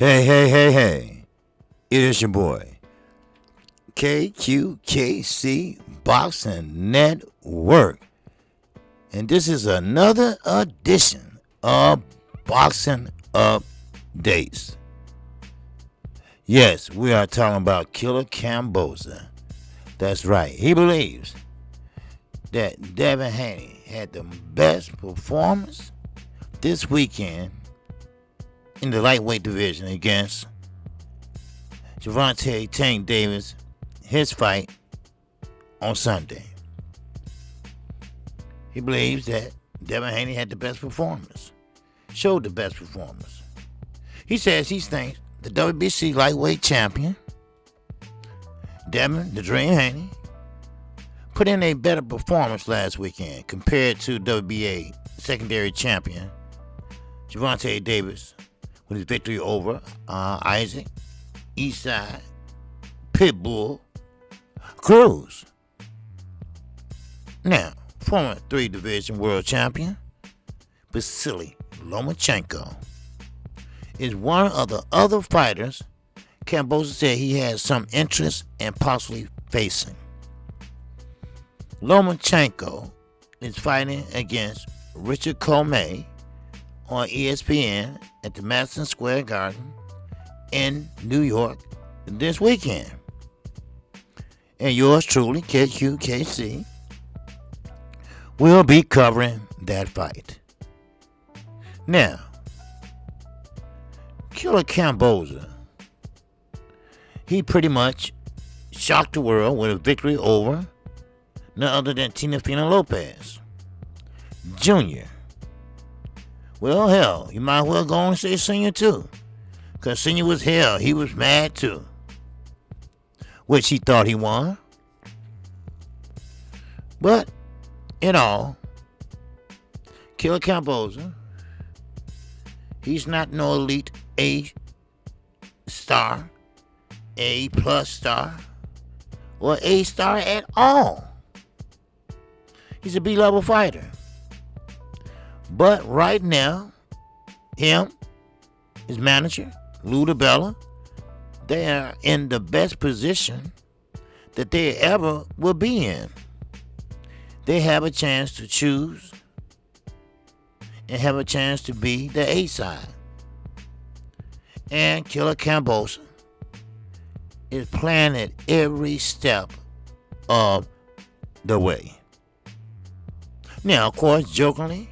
Hey. It is your boy, KQKC Boxing Network. And this is another edition of Boxing Updates. Yes, we are talking about Killer Kambosos. That's right. He believes that Devin Haney had the best performance this weekend in the lightweight division against Gervonta Tank Davis, his fight on Sunday. He believes that Devin Haney had the best performance, showed the best performance. He says he thinks the WBC lightweight champion, Devin the Dream Haney, put in a better performance last weekend compared to WBA secondary champion Gervonta Davis with his victory over Isaac Eastside Pitbull Cruz. Now, former 3-division world champion Vasily Lomachenko is one of the other fighters Kambosos said he has some interest in possibly facing. Lomachenko is fighting against Richard Comey on ESPN at the Madison Square Garden in New York this weekend. And yours truly, KQKC, will be covering that fight. Now, Killer Kambosos, he pretty much shocked the world with a victory over none other than Teofimo Lopez Jr. Well, hell, you might as well go and say Senior too. Because Senior was hell. He was mad too. Which he thought he won. But, in all, Killer Kambosos, he's not no elite A star, A plus star, or A star at all. He's a B-level fighter. But right now, him, his manager, Lou DiBella, they are in the best position that they ever will be in. They have a chance to choose and have a chance to be the A side. And Killer Kambosos is playing it every step of the way. Now, of course, jokingly,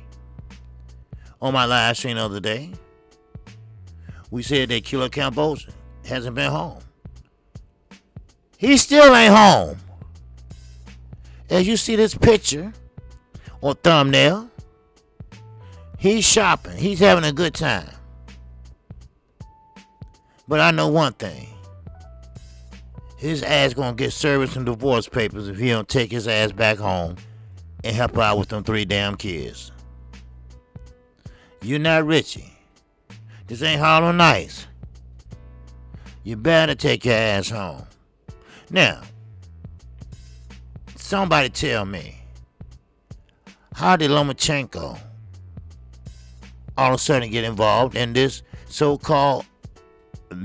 on my live stream the other day, we said that Killer Kambosos hasn't been home. He still ain't home. As you see this picture or thumbnail, he's shopping. He's having a good time. But I know one thing. His ass gonna get served some divorce papers if he don't take his ass back home and help out with them 3 damn kids. You're not Richie. This ain't Hollow Nights. You better take your ass home. Now, somebody tell me, how did Lomachenko all of a sudden get involved in this so-called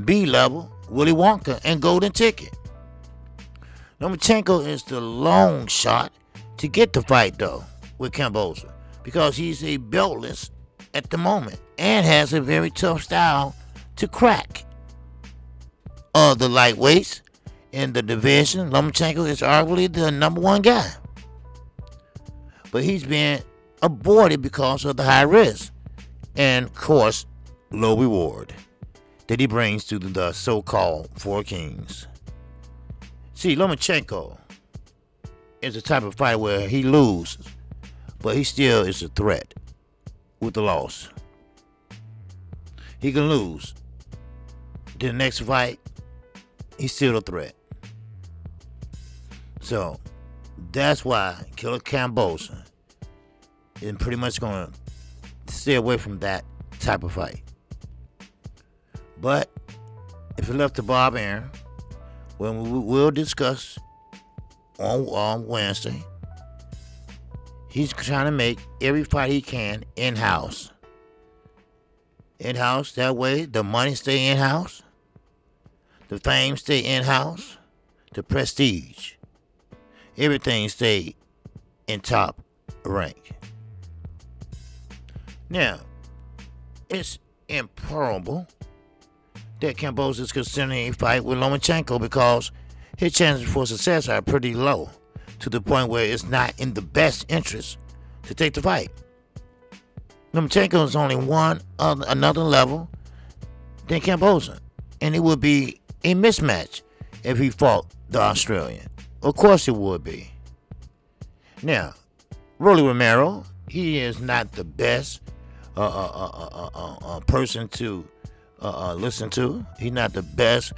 B-level Willy Wonka and Golden Ticket? Lomachenko is the long shot to get the fight, though, with Kambosos, because he's a beltless at the moment and has a very tough style to crack. Of the lightweights in the division, Lomachenko is arguably the number 1 guy. But he's been aborted because of the high risk and, of course, low reward that he brings to the so-called 4 Kings. See, Lomachenko is the type of fighter where he loses, but he still is a threat with the loss. He can lose. The next fight, he's still a threat. So, that's why Killer Kambosos is pretty much going to stay away from that type of fight. But, if it left to Bob Aaron, when we'll discuss on Wednesday, he's trying to make every fight he can in-house. In-house, that way the money stay in-house, the fame stay in-house, the prestige, everything stay in top rank. Now, it's improbable that Kambosos is considering a fight with Lomachenko because his chances for success are pretty low, to the point where it's not in the best interest to take the fight. Lomachenko is only another level than Kambosos, and it would be a mismatch if he fought the Australian. Of course it would be. Now, Rolly Romero, he is not the best person to listen to. He's not the best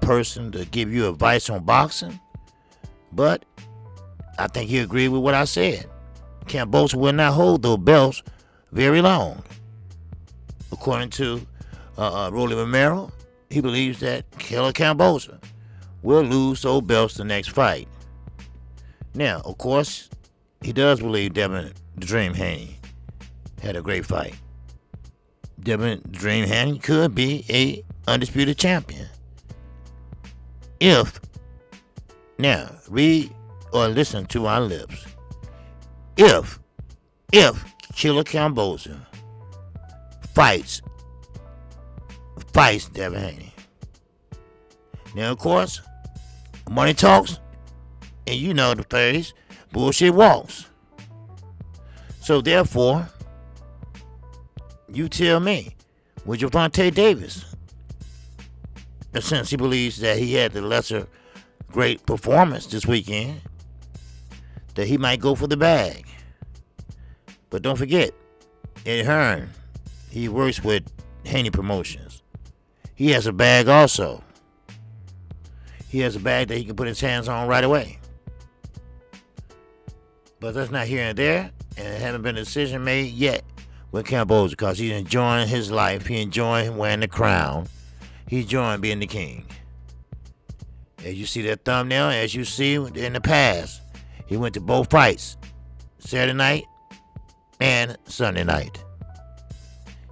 person to give you advice on boxing. But I think he agreed with what I said. Kambosos will not hold those belts very long. According to Rolly Romero, he believes that Killer Kambosos will lose those belts the next fight. Now, of course, he does believe Devin the Dream Haney had a great fight. Devin the Dream Haney could be a undisputed champion. Now, read or listen to our lips. If Killer Kambosos fights Devin Haney. Now, of course, money talks, and you know the phrase, bullshit walks. So, therefore, you tell me, with Gervonta Davis, since he believes that he had the lesser great performance this weekend, that he might go for the bag. But don't forget, Ed Hearn, he works with Haney Promotions. He has a bag also. He has a bag that he can put his hands on right away. But that's not here and there, and it hasn't been a decision made yet with Kambosos because he's enjoying his life. He's enjoying wearing the crown. He's enjoying being the king. As you see that thumbnail, as you see in the past, he went to both fights, Saturday night and Sunday night.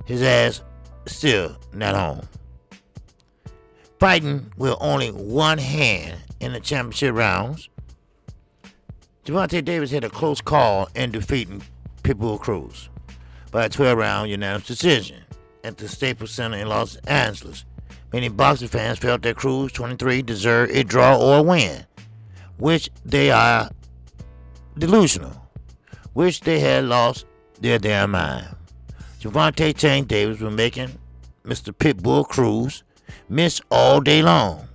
His ass still not home. Fighting with only one hand in the championship rounds, Gervonta Davis had a close call in defeating Pitbull Cruz by a 12-round unanimous decision at the Staples Center in Los Angeles. Many boxing fans felt that Cruz 23 deserved a draw or a win, which they are delusional, which they had lost their damn mind. Gervonta Tank Davis was making Mr. Pitbull Cruz miss all day long.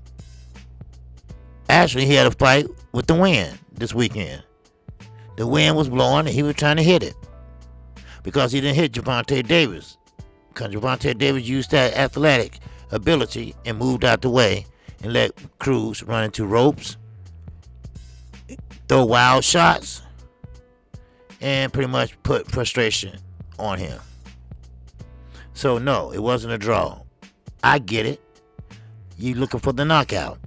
Actually, he had a fight with the wind this weekend. The wind was blowing and he was trying to hit it because he didn't hit Gervonta Davis. Because Gervonta Davis used that athletic ability and moved out the way and let Cruz run into ropes, throw wild shots, and pretty much put frustration on him. So no, it wasn't a draw. I get it. You looking for the knockout.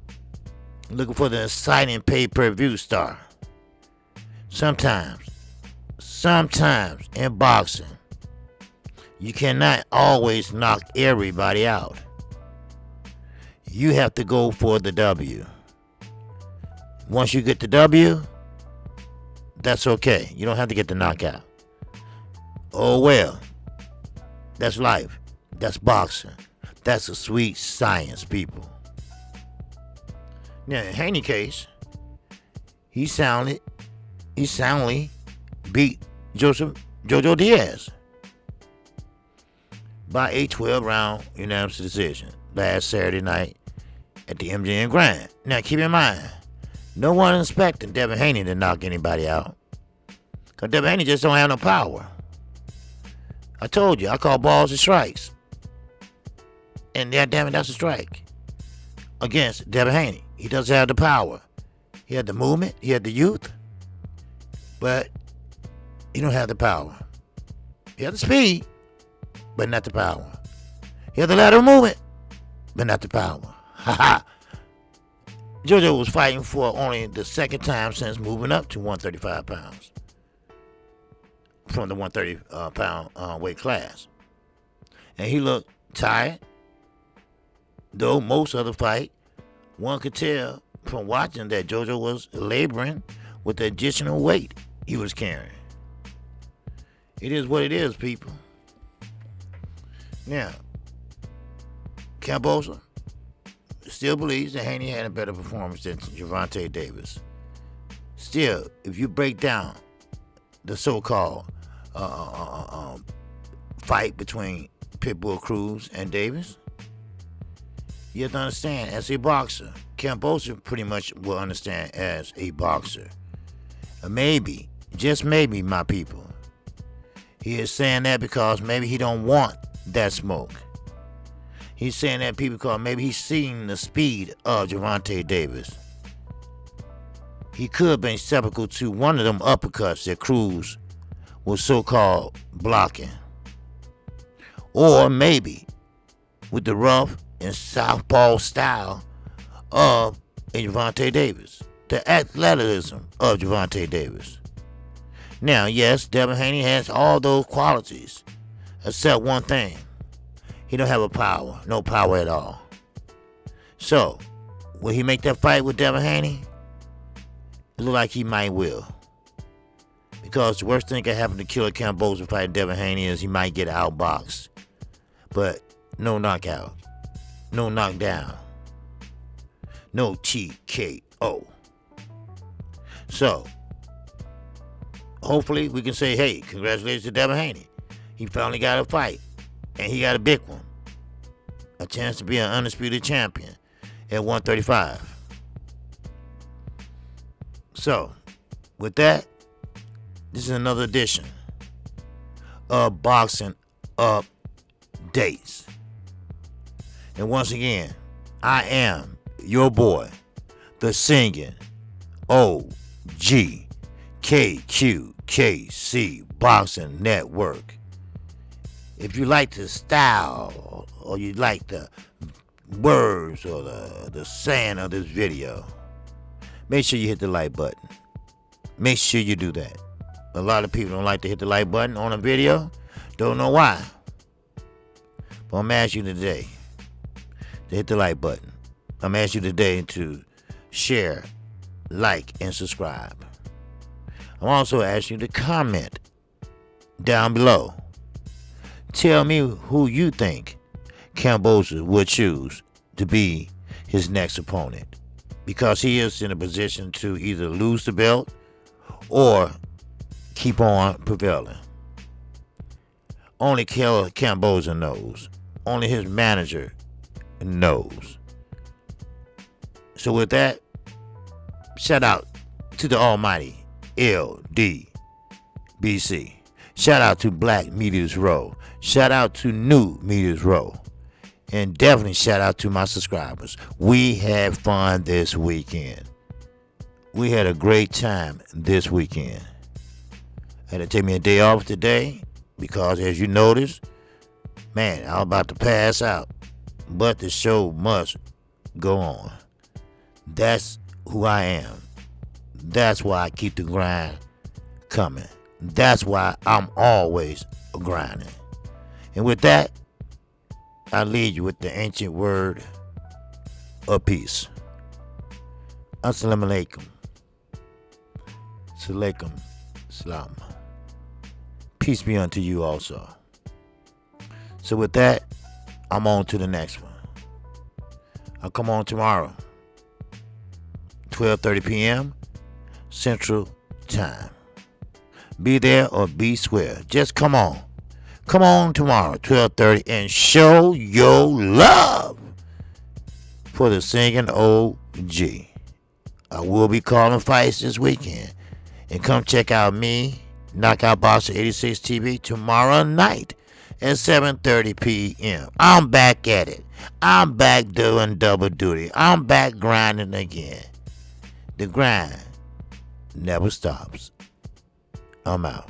Looking for the exciting pay-per-view star. Sometimes in boxing, you cannot always knock everybody out. You have to go for the W. Once you get the W, that's okay. You don't have to get the knockout. Oh well. That's life. That's boxing. That's a sweet science, people. Now, in Haney's case, he soundly beat Jojo Diaz by a 12-round unanimous decision last Saturday night at the MGM Grand. Now, keep in mind, no one expecting Devin Haney to knock anybody out, because Devin Haney just don't have no power. I told you, I call balls and strikes. And yeah, damn it, that's a strike against Devin Haney. He doesn't have the power. He had the movement, he had the youth, but he don't have the power. He had the speed, but not the power. He had the lateral movement, but not the power. Ha. Jojo was fighting for only the second time since moving up to 135 pounds from the 130 pound weight class. And he looked tired. Though most of the fight, one could tell from watching that JoJo was laboring with the additional weight he was carrying. It is what it is, people. Now, Kambosos still believes that Haney had a better performance than Gervonta Davis. Still, if you break down the so-called fight between Pitbull Cruz and Davis, you have to understand, as a boxer, Kambosos pretty much will understand as a boxer. Maybe, just maybe, my people, he is saying that because maybe he don't want that smoke. He's saying that because maybe he's seen the speed of Gervonta Davis. He could have been susceptible to one of them uppercuts that Cruz was so-called blocking. Or maybe with the rough and southpaw style of Gervonta Davis. The athleticism of Gervonta Davis. Now, yes, Devin Haney has all those qualities, except one thing. He don't have no power at all. So, will he make that fight with Devin Haney? It looks like he might will. Because the worst thing that can happen to Killer Kambosos fighting Devin Haney is he might get outboxed. But no knockout. No knockdown. No TKO. So, hopefully we can say, hey, congratulations to Devin Haney. He finally got a fight. And he got a big one. A chance to be an undisputed champion at 135. So, with that, this is another edition of Boxing Updates. And once again, I am your boy, the singing OG KQKC Boxing Network. If you like the style or you like the words or the saying of this video, make sure you hit the like button. Make sure you do that. A lot of people don't like to hit the like button on a video. Don't know why. But I'm asking you today to hit the like button. I'm asking you today to share, like, and subscribe. I'm also asking you to comment down below. Tell me who you think Kambosos would choose to be his next opponent. Because he is in a position to either lose the belt or keep on prevailing. Only Kambosos knows. Only his manager knows. So with that, shout out to the almighty LDBC. Shout out to Black Media's Row. Shout out to New Media's Row. And definitely shout out to my subscribers. We had fun this weekend. We had a great time this weekend. I had to take me a day off today because, as you noticed, man, I was about to pass out. But the show must go on. That's who I am. That's why I keep the grind coming. That's why I'm always grinding. And with that, I leave you with the ancient word of peace. Assalamu alaikum. Salaikum salam. Peace be unto you also. So with that, I'm on to the next one. I'll come on tomorrow, 12:30 p.m. Central Time. Be there or be square. Just come on. Come on tomorrow, 12:30, and show your love for the singing OG. I will be calling fights this weekend. And come check out me, Knockout Boxer 86 TV, tomorrow night at 7:30 p.m. I'm back at it. I'm back doing double duty. I'm back grinding again. The grind never stops. I'm out.